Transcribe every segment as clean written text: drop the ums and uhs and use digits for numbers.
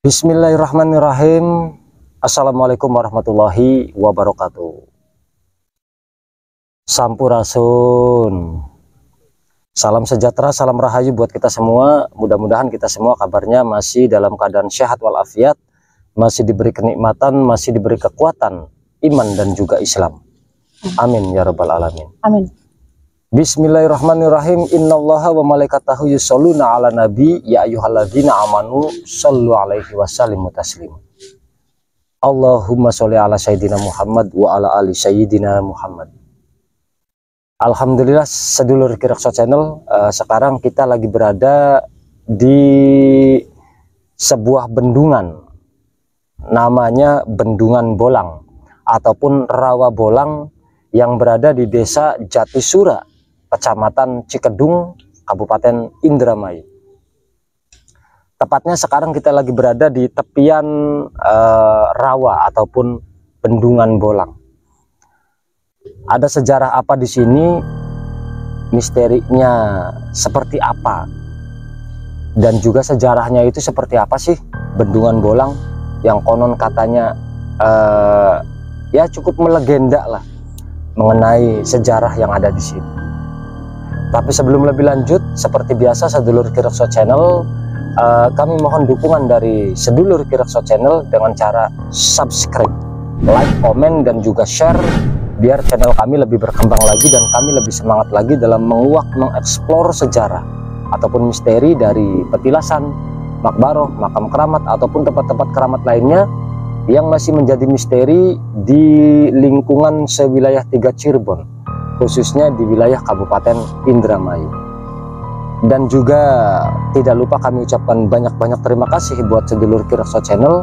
Bismillahirrahmanirrahim. Assalamualaikum warahmatullahi wabarakatuh. Sampurasun. Salam sejahtera, salam rahayu buat kita semua. Mudah-mudahan kita semua kabarnya masih dalam keadaan sehat walafiat, masih diberi kenikmatan, masih diberi kekuatan iman dan juga Islam. Amin ya rabbal alamin. Amin. Bismillahirrahmanirrahim. Innallaha wa malaikatahu yusholluna ala nabi ya ayyuhalladzina amanu shollu alaihi wasallimu taslima. Allahumma sholli ala sayyidina Muhammad wa ala ali sayyidina Muhammad. Alhamdulillah sedulur Kirakso Channel, sekarang kita lagi berada di sebuah bendungan, namanya Bendungan Bolang ataupun Rawa Bolang, yang berada di desa Jatisura, Kecamatan Cikedung, Kabupaten Indramayu. Tepatnya sekarang kita lagi berada di tepian rawa ataupun Bendungan Bolang. Ada sejarah apa di sini? Misterinya seperti apa? Dan juga sejarahnya itu seperti apa sih Bendungan Bolang yang konon katanya ya cukup melegenda lah mengenai sejarah yang ada di sini. Tapi sebelum lebih lanjut, seperti biasa sedulur Kirakso Channel, kami mohon dukungan dari sedulur Kirakso Channel dengan cara subscribe, like, komen, dan juga share, biar channel kami lebih berkembang lagi dan kami lebih semangat lagi dalam menguak, mengeksplor sejarah ataupun misteri dari petilasan, makbaroh, makam keramat ataupun tempat-tempat keramat lainnya yang masih menjadi misteri di lingkungan sewilayah 3 Cirebon, khususnya di wilayah Kabupaten Indramayu. Dan juga tidak lupa kami ucapkan banyak-banyak terima kasih buat sedulur Kirakso Channel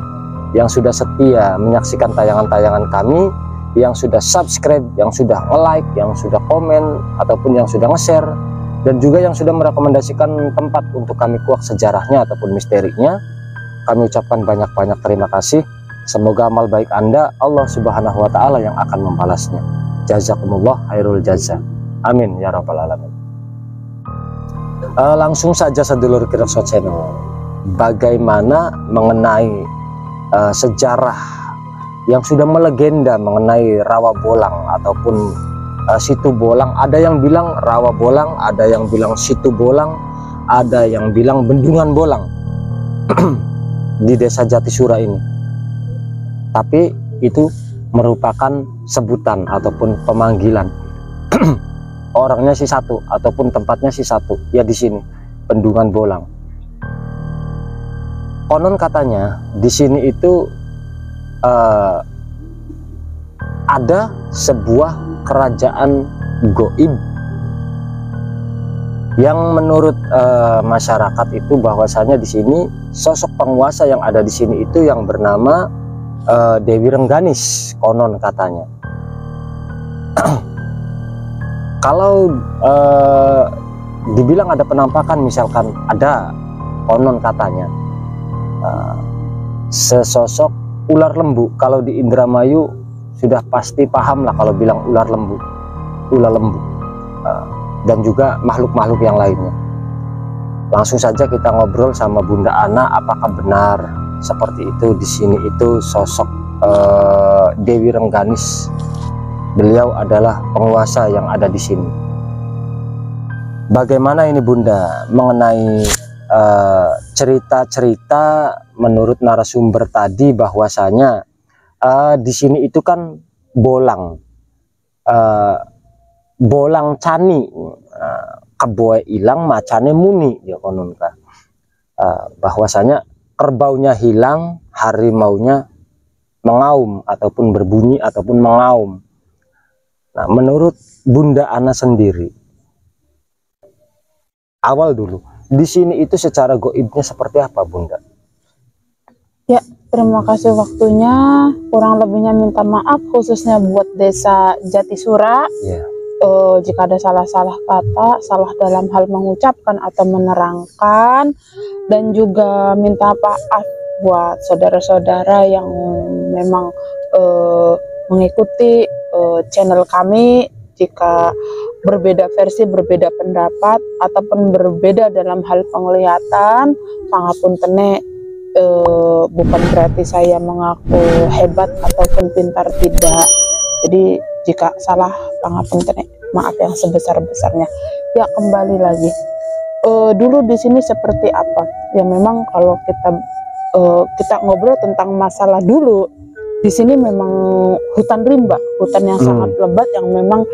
yang sudah setia menyaksikan tayangan-tayangan kami, yang sudah subscribe, yang sudah like, yang sudah komen, ataupun yang sudah nge-share, dan juga yang sudah merekomendasikan tempat untuk kami kuak sejarahnya ataupun misterinya. Kami ucapkan banyak-banyak terima kasih. Semoga amal baik Anda Allah Subhanahu wa Ta'ala yang akan membalasnya. Jazakumullah khairul jaza. Amin ya rabbal alamin. Langsung saja sedulur Kirakso Channel, bagaimana mengenai sejarah yang sudah melegenda mengenai Rawa Bolang ataupun Situ Bolang. Ada yang bilang Rawa Bolang, ada yang bilang Situ Bolang, ada yang bilang Bendungan Bolang di desa Jatisura ini. Tapi itu merupakan sebutan ataupun pemanggilan. Orangnya sih satu ataupun tempatnya sih satu, ya di sini Bendungan Bolang. Konon katanya di sini itu ada sebuah kerajaan goib yang menurut masyarakat itu bahwasanya di sini sosok penguasa yang ada di sini itu yang bernama Dewi Rengganis, konon katanya. Kalau dibilang ada penampakan, misalkan ada konon katanya sesosok ular lembu. Kalau di Indramayu sudah pasti paham lah kalau bilang ular lembu, dan juga makhluk-makhluk yang lainnya. Langsung saja kita ngobrol sama Bunda Ana, apakah benar seperti itu di sini itu sosok Dewi Rengganis. Beliau adalah penguasa yang ada di sini. Bagaimana ini Bunda mengenai cerita-cerita menurut narasumber tadi bahwasanya di sini itu kan bolang, bolang cani, keboe ilang macane muni ya konon kah, bahwasanya kerbaunya hilang, harimaunya mengaum ataupun berbunyi ataupun mengaum. Nah, menurut Bunda Ana sendiri, awal dulu di sini itu secara goibnya seperti apa Bunda? Ya, terima kasih waktunya. Kurang lebihnya minta maaf khususnya buat desa Jatisura. Yeah. Jika ada salah-salah kata, salah dalam hal mengucapkan atau menerangkan, dan juga minta maaf buat saudara-saudara yang memang mengikuti channel kami. Jika berbeda versi, berbeda pendapat, ataupun berbeda dalam hal penglihatan, pangapuntene bukan berarti saya mengaku hebat ataupun pintar, tidak. Jadi jika salah, pangapunten, maaf yang sebesar-besarnya. Ya, kembali lagi. Dulu di sini seperti apa? Ya memang kalau kita ngobrol tentang masalah dulu, di sini memang hutan rimba, hutan yang sangat lebat, yang memang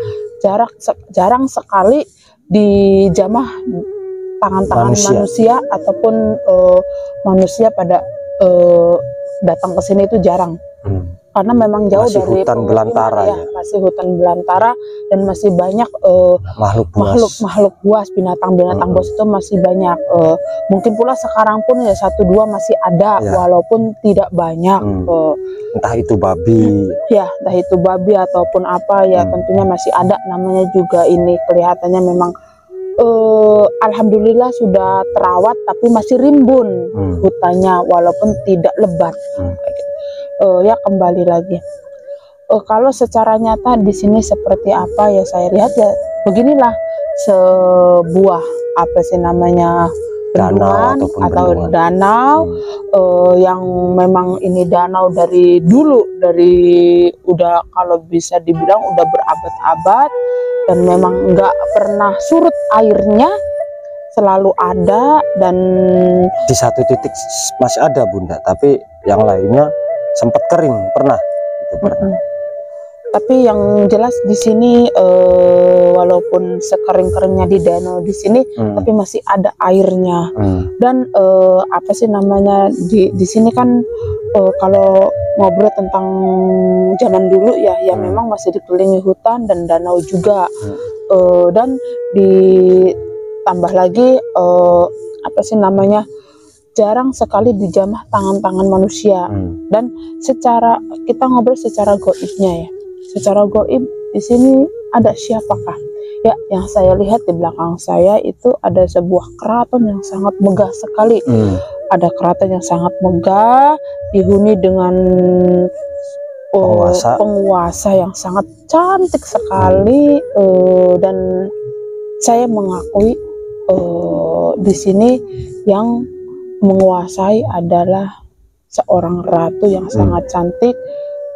jarang sekali dijamah tangan-tangan manusia ataupun manusia pada datang ke sini itu jarang. Karena memang jauh masih dari hutan belantara ya, masih hutan belantara, dan masih banyak makhluk buas, binatang-binatang buas itu masih banyak. Mungkin pula sekarang pun ya 1-2 masih ada, walaupun tidak banyak. Entah itu babi, ya entah itu babi ataupun apa ya, tentunya masih ada. Namanya juga ini kelihatannya memang alhamdulillah sudah terawat, tapi masih rimbun hutannya, walaupun tidak lebat. Ya, kembali lagi. Kalau secara nyata di sini seperti apa ya, saya lihat ya beginilah, sebuah apa sih namanya, bendungan atau danau, yang memang ini danau dari dulu, udah kalau bisa dibilang udah berabad-abad, dan memang nggak pernah surut airnya, selalu ada. Dan di satu titik masih ada Bunda, tapi yang lainnya sempat kering, pernah. Tapi yang jelas di sini walaupun sekering-keringnya di danau di sini, tapi masih ada airnya. Dan apa sih namanya, di sini kan kalau ngobrol tentang zaman dulu ya, memang masih dikelilingi hutan dan danau juga. Dan ditambah lagi apa sih namanya, jarang sekali dijamah tangan-tangan manusia. Dan kita ngobrol secara goibnya ya, secara goib di sini ada siapakah ya? Yang saya lihat di belakang saya itu ada sebuah keraton yang sangat megah sekali. Ada keraton yang sangat megah, dihuni dengan penguasa yang sangat cantik sekali. Dan saya mengakui di sini yang menguasai adalah seorang ratu yang sangat cantik.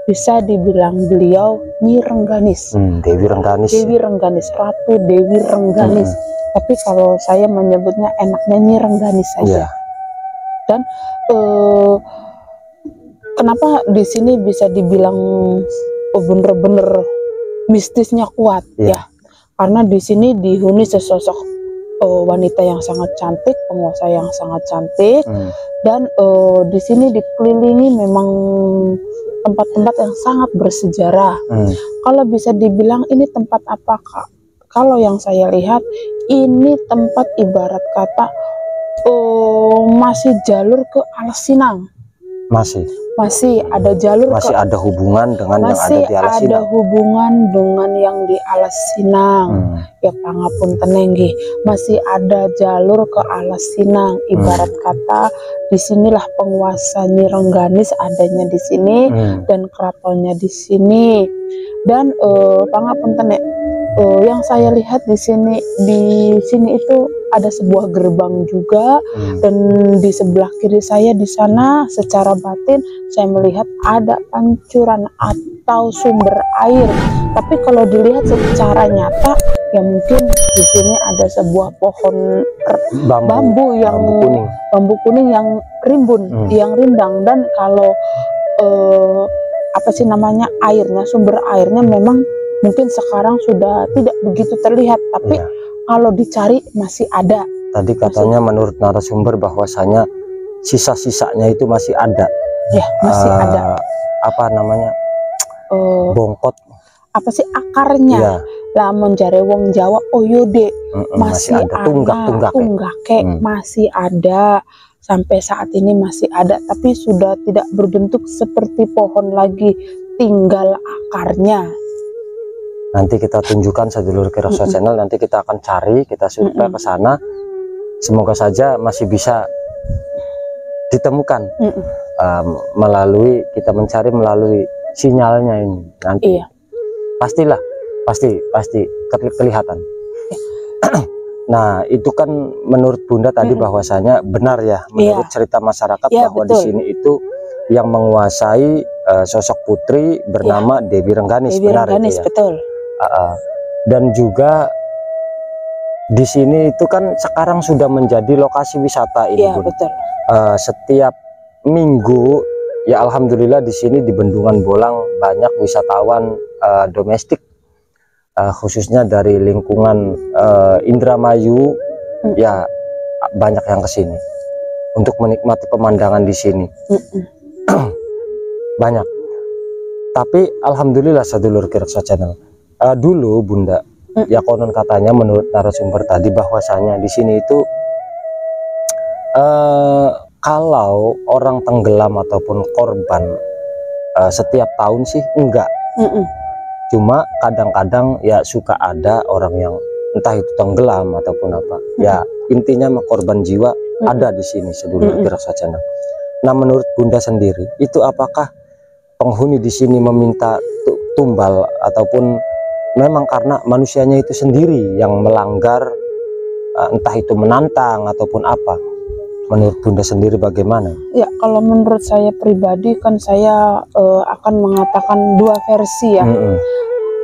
Bisa dibilang beliau Nyi Rengganis, Dewi Rengganis, Ratu Dewi Rengganis. Tapi kalau saya menyebutnya enaknya Nyi Rengganis saja. Dan kenapa di sini bisa dibilang bener-bener mistisnya kuat ya? Karena di sini dihuni sesosok wanita yang sangat cantik, penguasa yang sangat cantik. Dan di sini dikelilingi memang tempat-tempat yang sangat bersejarah. Kalau bisa dibilang ini tempat apa, Kak? Kalau yang saya lihat ini tempat ibarat kata masih jalur ke Alas Sinang. Masih ada jalur, masih ada hubungan dengan yang ada di Alas Sinang. Masih ada hubungan dengan yang di Alas Sinang. Ya, pangapunten nggih, masih ada jalur ke Alas Sinang. Ibarat kata disinilah penguasa Nyi Rengganis adanya di sini, dan keratonnya di sini. Dan pangapunten yang saya lihat di sini itu ada sebuah gerbang juga. Dan di sebelah kiri saya di sana secara batin saya melihat ada pancuran atau sumber air. Tapi kalau dilihat secara nyata ya mungkin di sini ada sebuah pohon bambu kuning yang rimbun, yang rindang. Dan kalau apa sih namanya, sumber airnya memang mungkin sekarang sudah tidak begitu terlihat, tapi kalau dicari masih ada. Tadi katanya menurut narasumber bahwasanya sisa-sisanya itu masih ada. Ya, masih ada. Apa namanya? Bongkot. Apa sih akarnya? Lamun jare wong Jawa oyode, masih ada. Tunggake masih ada. Sampai saat ini masih ada, tapi sudah tidak berbentuk seperti pohon lagi, tinggal akarnya. Nanti kita tunjukkan sedulur Kiroswa Channel, nanti kita akan cari, kita survei ke sana. Semoga saja masih bisa ditemukan kita mencari melalui sinyalnya ini nanti. Pasti kelihatan. Nah, itu kan menurut Bunda tadi bahwasanya benar ya, menurut cerita masyarakat bahwa di sini itu yang menguasai sosok putri bernama Dewi Rengganis, benar itu ya. Betul. Dan juga di sini itu kan sekarang sudah menjadi lokasi wisata ini, Bun. Betul. Setiap minggu ya alhamdulillah di sini di Bendungan Bolang banyak wisatawan domestik, khususnya dari lingkungan Indramayu, ya banyak yang kesini untuk menikmati pemandangan di sini. Banyak. Tapi alhamdulillah sedulur Kiraksa Channel, dulu Bunda, ya konon katanya menurut narasumber tadi bahwasanya di sini itu kalau orang tenggelam ataupun korban setiap tahun sih enggak. Cuma kadang-kadang ya suka ada orang yang entah itu tenggelam ataupun apa. Ya intinya korban jiwa ada di sini sedulur Kiraksa Channel. Nah, menurut Bunda sendiri itu apakah penghuni di sini meminta tumbal ataupun memang karena manusianya itu sendiri yang melanggar, entah itu menantang ataupun apa? Menurut Bunda sendiri bagaimana? Ya, kalau menurut saya pribadi kan saya akan mengatakan dua versi ya.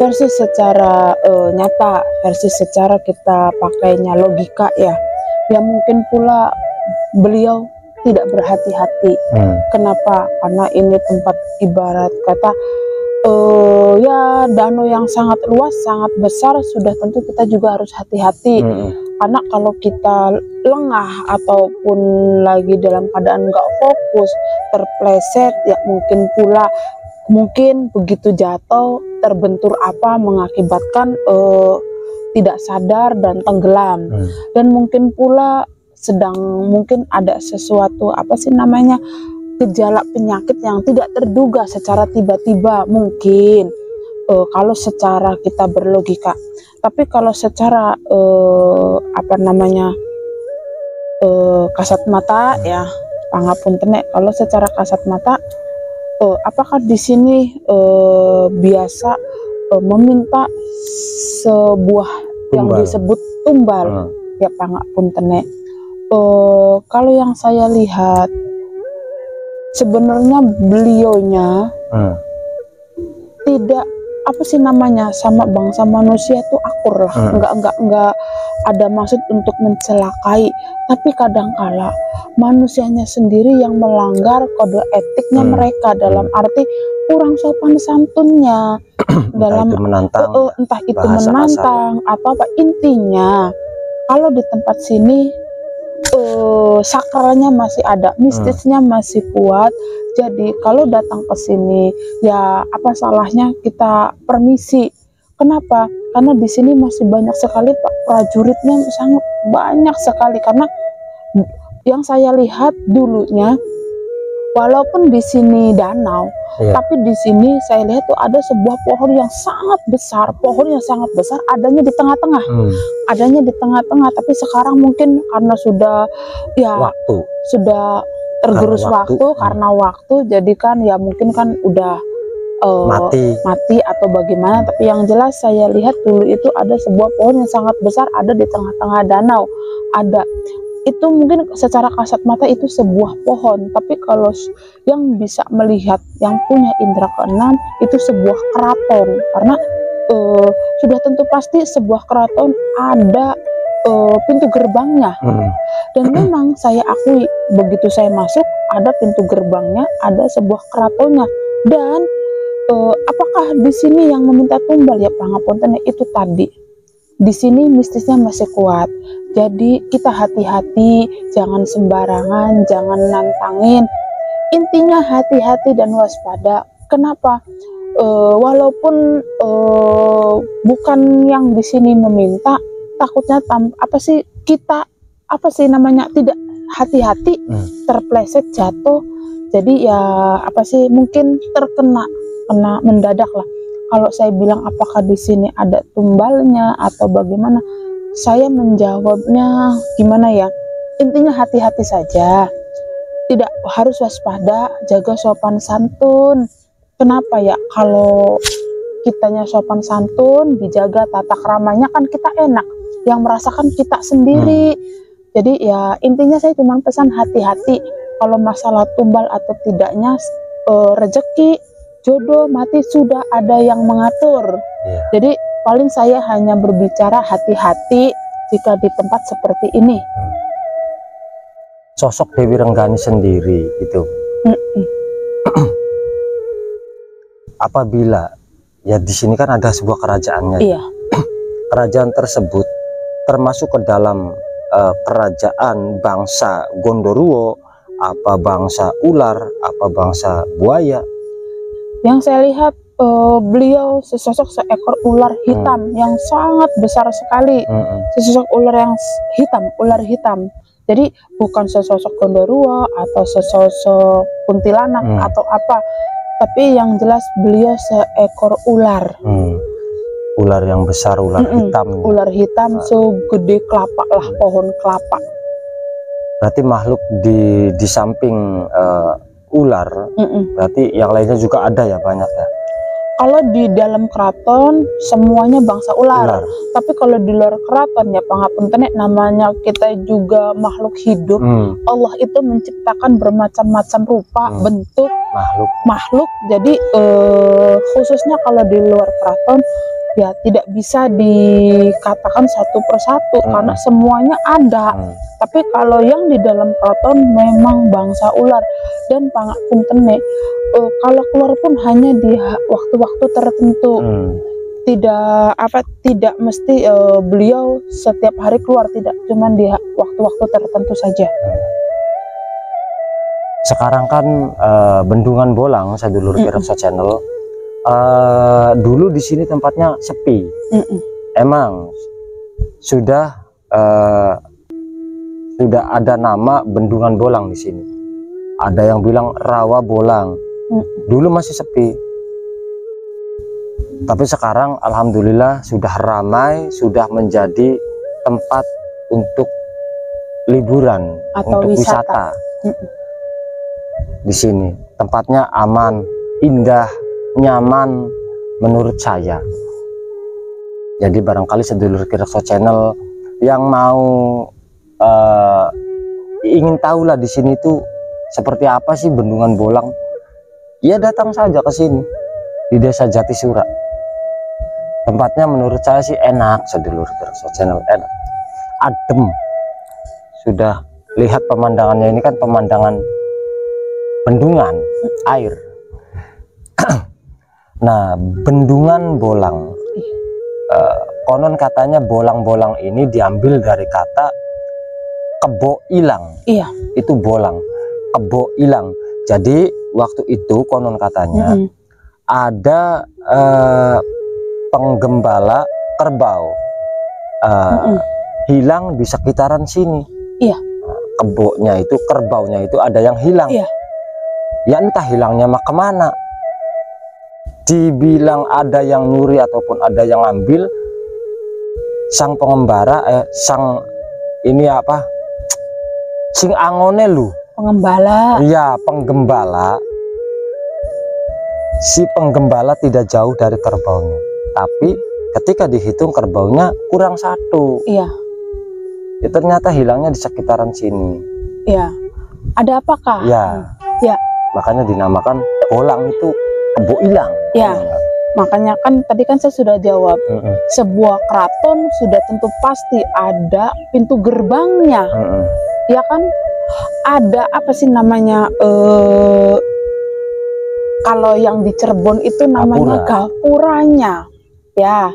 Versi secara nyata, versi secara kita pakainya logika ya. Ya mungkin pula beliau tidak berhati-hati. Kenapa? Karena ini tempat ibarat kata ya danau yang sangat luas, sangat besar, sudah tentu kita juga harus hati-hati. Karena kalau kita lengah ataupun lagi dalam keadaan nggak fokus, terpleset, ya mungkin begitu jatuh terbentur apa mengakibatkan tidak sadar dan tenggelam. Dan mungkin pula mungkin ada sesuatu gejala penyakit yang tidak terduga secara tiba-tiba mungkin, kalau secara kita berlogika. Tapi kalau secara kasat mata ya, pangapunten, kalau secara kasat mata apakah di sini biasa meminta sebuah yang disebut tumbal ya pangapunten. Kalau yang saya lihat sebenarnya beliaunya tidak sama bangsa manusia itu akur lah, enggak ada maksud untuk mencelakai, tapi kadangkala manusianya sendiri yang melanggar kode etiknya mereka, dalam arti kurang sopan santunnya dalam entah itu menantang atau apa. Intinya kalau di tempat sini sakralnya masih ada, mistisnya masih kuat. Jadi kalau datang ke sini ya apa salahnya kita permisi. Kenapa? Karena di sini masih banyak sekali prajuritnya, sangat banyak sekali. Karena yang saya lihat dulunya, walaupun di sini danau, tapi di sini saya lihat tuh ada sebuah pohon yang sangat besar. Pohon yang sangat besar adanya di tengah-tengah. Adanya di tengah-tengah, tapi sekarang mungkin karena sudah tergerus waktu, karena waktu, jadi kan ya mungkin kan udah mati atau bagaimana. Tapi yang jelas saya lihat dulu itu ada sebuah pohon yang sangat besar ada di tengah-tengah danau. Ada itu mungkin secara kasat mata itu sebuah pohon, tapi kalau yang bisa melihat, yang punya indera keenam, itu sebuah keraton. Karena sudah tentu pasti sebuah keraton ada pintu gerbangnya. Dan memang saya akui begitu saya masuk ada pintu gerbangnya, ada sebuah keratonnya. Dan apakah di sini yang meminta tumbal ya pangapunten itu tadi, di sini mistisnya masih kuat. Jadi kita hati-hati, jangan sembarangan, jangan nantangin. Intinya hati-hati dan waspada. Kenapa? Walaupun bukan yang di sini meminta, takutnya tidak hati-hati, terpleset, jatuh. Jadi ya mungkin terkena mendadak lah. Kalau saya bilang apakah di sini ada tumbalnya atau bagaimana, saya menjawabnya gimana ya, intinya hati-hati saja, tidak harus waspada, jaga sopan santun. Kenapa ya? Kalau kitanya sopan santun, dijaga tata keramanya kan kita enak. yang merasakan kita sendiri. Jadi ya intinya saya cuma pesan hati-hati kalau masalah tumbal atau tidaknya rezeki, jodoh, mati sudah ada yang mengatur. Jadi paling saya hanya berbicara hati-hati jika di tempat seperti ini. Sosok Dewi Renggani sendiri itu apabila ya di sini kan ada sebuah kerajaannya. Iya. Kerajaan tersebut termasuk ke dalam kerajaan bangsa Gondoruo, apa bangsa ular, apa bangsa buaya. Yang saya lihat beliau sesosok seekor ular hitam yang sangat besar sekali. Sesosok ular yang hitam, ular hitam. Jadi bukan sesosok Gondoruo atau sesosok kuntilanak atau apa, tapi yang jelas beliau seekor ular. Ular yang besar, ular hitam. Ular hitam segede kelapa lah, pohon kelapa. Berarti makhluk di samping ular, berarti yang lainnya juga ada ya, banyak ya. Kalau di dalam keraton semuanya bangsa ular. Tapi kalau di luar keraton ya pangapunten, namanya kita juga makhluk hidup. Allah itu menciptakan bermacam-macam rupa, bentuk makhluk. Jadi khususnya kalau di luar keraton ya tidak bisa dikatakan satu persatu karena semuanya ada. Tapi kalau yang di dalam keraton memang bangsa ular. Dan pangapunten kalau keluar pun hanya di waktu-waktu tertentu. Tidak mesti beliau setiap hari keluar, tidak, cuman di waktu-waktu tertentu saja. Sekarang kan Bendungan Bolang, Sadulur Kirakso Channel, dulu di sini tempatnya sepi. Emang sudah ada nama Bendungan Bolang di sini. Ada yang bilang Rawa Bolang. Dulu masih sepi. Tapi sekarang alhamdulillah sudah ramai, sudah menjadi tempat untuk liburan atau untuk wisata. Di sini tempatnya aman, indah, nyaman menurut saya. Jadi barangkali Sedulur Kirakso Channel yang mau ingin tahu lah di sini tuh seperti apa sih Bendungan Bolang, ya datang saja ke sini di Desa Jatisura. Tempatnya menurut saya sih enak, Sedulur Kirakso Channel, enak, adem. Sudah lihat pemandangannya, ini kan pemandangan bendungan air. Nah, Bendungan Bolang, konon katanya bolang-bolang ini diambil dari kata kebo ilang. Iya. Itu bolang, kebo ilang. Jadi waktu itu konon katanya ada penggembala kerbau hilang di sekitaran sini. Iya. Kebonya itu, kerbaunya itu ada yang hilang. Iya. Ya entah hilangnya mah kemana. Dibilang ada yang nyuri ataupun ada yang ambil, sang pengembara ini apa, sing angone lu, pengembala. Iya, penggembala. Si penggembala tidak jauh dari kerbaunya, tapi ketika dihitung kerbaunya kurang satu. Iya. Ya, ternyata hilangnya di sekitaran sini. Iya. Ada apakah? Ya. Ya. Makanya dinamakan bolang itu kebo ilang. Ya. Makanya kan tadi kan saya sudah jawab. Sebuah keraton sudah tentu pasti ada pintu gerbangnya. Ya kan? Ada apa sih namanya? Kalau yang di Cirebon itu namanya gapuranya. Ya.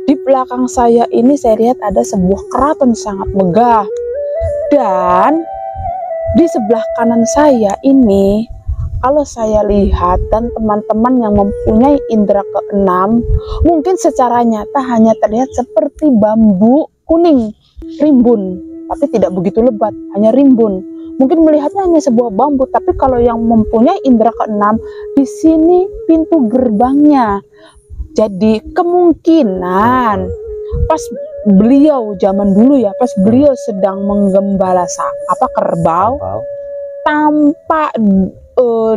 Di belakang saya ini saya lihat ada sebuah keraton sangat megah. Dan di sebelah kanan saya ini, kalau saya lihat dan teman-teman yang mempunyai indera keenam, mungkin secara nyata hanya terlihat seperti bambu kuning, rimbun, tapi tidak begitu lebat, hanya rimbun. Mungkin melihatnya hanya sebuah bambu, tapi kalau yang mempunyai indera keenam, di sini pintu gerbangnya. Jadi kemungkinan pas beliau zaman dulu ya, pas beliau sedang menggembala kerbau, tanpa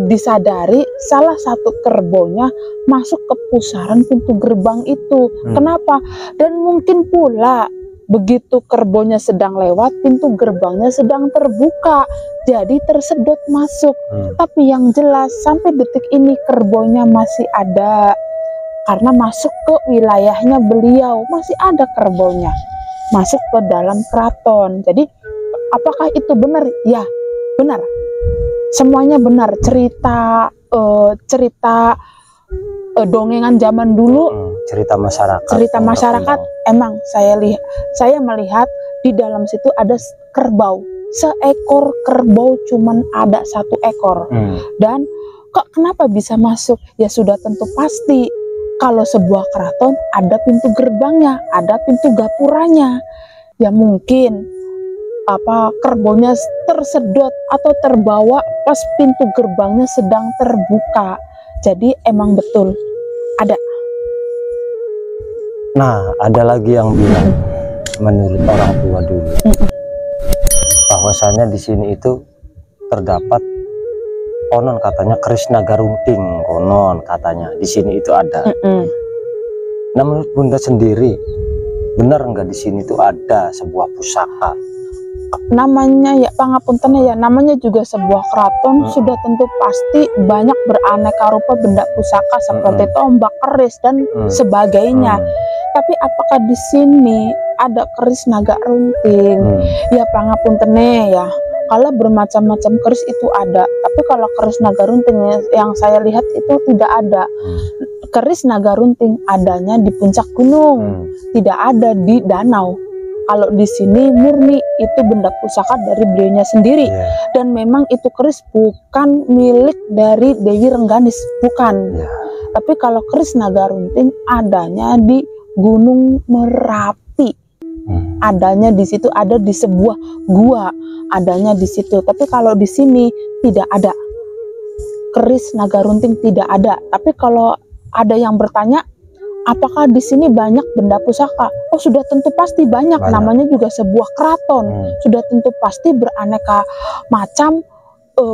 disadari salah satu kerbaunya masuk ke pusaran pintu gerbang itu. Kenapa? Dan mungkin pula begitu kerbonya sedang lewat, pintu gerbangnya sedang terbuka, jadi tersedot masuk. Tapi yang jelas sampai detik ini kerbonya masih ada, karena masuk ke wilayahnya beliau, masih ada kerbonya masuk ke dalam keraton. Jadi apakah itu benar? Ya benar, semuanya benar. Cerita dongengan zaman dulu, cerita masyarakat emang saya melihat di dalam situ ada kerbau, seekor kerbau, cuman ada 1 ekor. Dan kok kenapa bisa masuk? Ya sudah tentu pasti kalau sebuah keraton ada pintu gerbangnya, ada pintu gapuranya. Ya mungkin kerbaunya tersedot atau terbawa pas pintu gerbangnya sedang terbuka. Jadi emang betul ada. Nah, ada lagi yang bilang menurut orang tua dulu bahwasanya di sini itu terdapat konon katanya keris naga runting, konon katanya di sini itu ada. Nah, menurut Bunda sendiri benar nggak di sini itu ada sebuah pusaka? Namanya ya pangapunten ya, namanya juga sebuah keraton, sudah tentu pasti banyak beraneka rupa benda pusaka seperti tombak, keris dan sebagainya. Tapi apakah di sini ada keris naga runting? Ya pangapunten ya, kalau bermacam-macam keris itu ada, tapi kalau keris naga runting yang saya lihat itu tidak ada. Keris naga runting adanya di puncak gunung, tidak ada di danau. Kalau di sini murni itu benda pusaka dari beliaunya sendiri, dan memang itu keris bukan milik dari Dewi Rengganis, bukan. Tapi kalau keris naga runting adanya di Gunung Merapi, adanya di situ, ada di sebuah gua, adanya di situ. Tapi kalau di sini tidak ada keris naga runting, tidak ada. Tapi kalau ada yang bertanya, apakah di sini banyak benda pusaka? Oh, sudah tentu pasti banyak. Namanya juga sebuah keraton. Sudah tentu pasti beraneka macam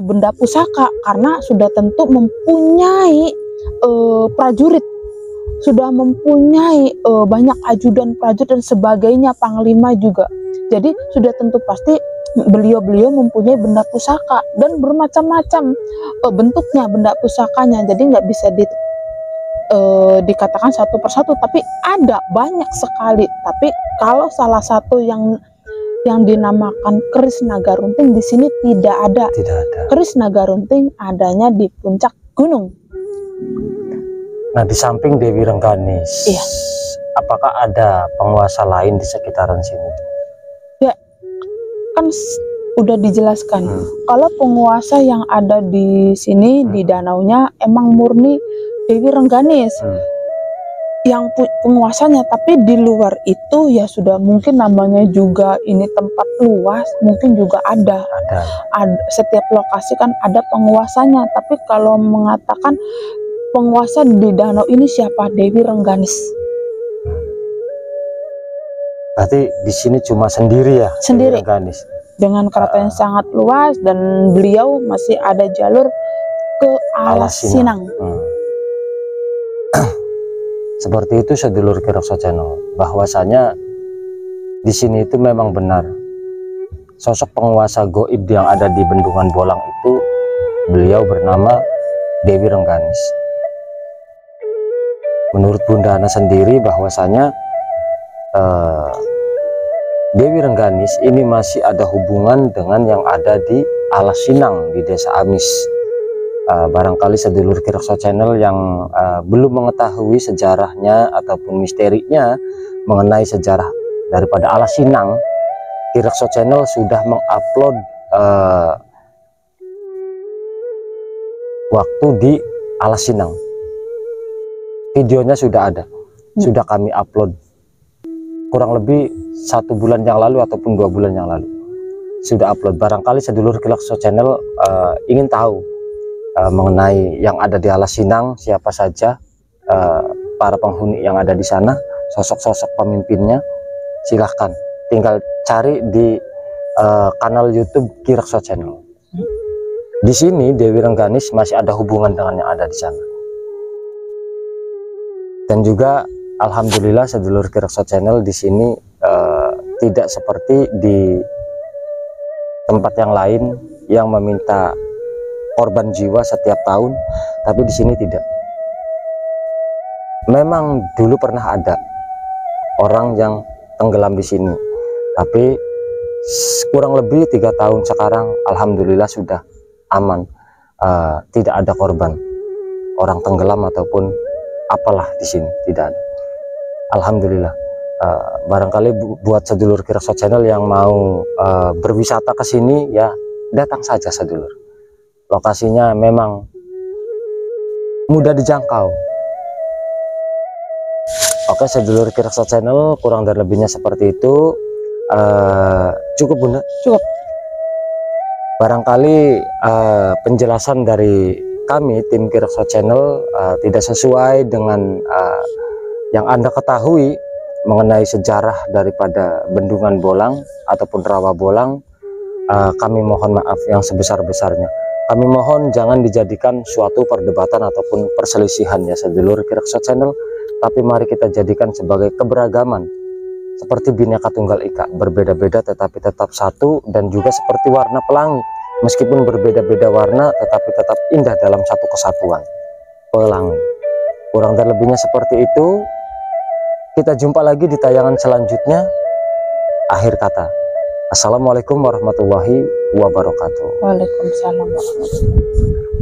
benda pusaka, karena sudah tentu mempunyai prajurit, sudah mempunyai banyak ajudan prajurit dan sebagainya, panglima juga. Jadi sudah tentu pasti beliau-beliau mempunyai benda pusaka dan bermacam-macam bentuknya benda pusakanya. Jadi nggak bisa dikatakan satu persatu, tapi ada banyak sekali. Tapi kalau salah satu yang dinamakan keris naga runting di sini tidak ada. Keris naga runting adanya di puncak gunung. Nah, di samping Dewi Rengganis, apakah ada penguasa lain di sekitaran sini? Ya, kan udah dijelaskan. Kalau penguasa yang ada di sini di danaunya emang murni Dewi Rengganis yang penguasanya, tapi di luar itu ya sudah mungkin namanya juga ini tempat luas, mungkin juga ada setiap lokasi kan ada penguasanya. Tapi kalau mengatakan penguasa di danau ini siapa? Dewi Rengganis. Berarti di sini cuma sendiri ya? Sendiri. Dewi Rengganis. Dengan keraton yang sangat luas, dan beliau masih ada jalur ke Alas Sinang. Seperti itu sedulur Kirakso Channel, bahwasanya di sini itu memang benar sosok penguasa goib yang ada di Bendungan Bolang itu, beliau bernama Dewi Rengganis. Menurut Bunda Ana sendiri bahwasanya Dewi Rengganis ini masih ada hubungan dengan yang ada di Alas Sinang di Desa Amis. Barangkali sedulur Kirakso Channel yang belum mengetahui sejarahnya ataupun misterinya mengenai sejarah daripada Alas Sinang, Kirakso Channel sudah mengupload waktu di Alas Sinang. Videonya sudah ada, sudah kami upload kurang lebih 1 bulan yang lalu ataupun 2 bulan yang lalu sudah upload. Barangkali sedulur Kirakso Channel ingin tahu mengenai yang ada di Alas Sinang, siapa saja para penghuni yang ada di sana, sosok-sosok pemimpinnya, silahkan tinggal cari di kanal YouTube Kirakso Channel. Di sini Dewi Rengganis masih ada hubungan dengan yang ada di sana. Dan juga alhamdulillah sedulur Kirakso Channel di sini tidak seperti di tempat yang lain yang meminta korban jiwa setiap tahun, tapi di sini tidak. Memang dulu pernah ada orang yang tenggelam di sini, tapi kurang lebih 3 tahun sekarang alhamdulillah sudah aman, tidak ada korban orang tenggelam ataupun apalah di sini, tidak ada, alhamdulillah. Barangkali buat sedulur Kirakso Channel yang mau berwisata ke sini, ya datang saja sedulur. Lokasinya memang mudah dijangkau. Oke sedulur Kirakso Channel, kurang dan lebihnya seperti itu. Cukup Bunda? Cukup. Barangkali penjelasan dari kami tim Kirakso Channel tidak sesuai dengan yang Anda ketahui mengenai sejarah daripada Bendungan Bolang ataupun Rawa Bolang. Kami mohon maaf yang sebesar-besarnya. Kami mohon jangan dijadikan suatu perdebatan ataupun perselisihan ya sedulur Kirakso Channel, tapi mari kita jadikan sebagai keberagaman seperti Bhinneka Tunggal Ika, berbeda-beda tetapi tetap satu, dan juga seperti warna pelangi, meskipun berbeda-beda warna tetapi tetap indah dalam satu kesatuan, pelangi. Kurang dan lebihnya seperti itu. Kita jumpa lagi di tayangan selanjutnya. Akhir kata, assalamualaikum warahmatullahi wabarakatuh. Waalaikumsalam warahmatullahi wabarakatuh.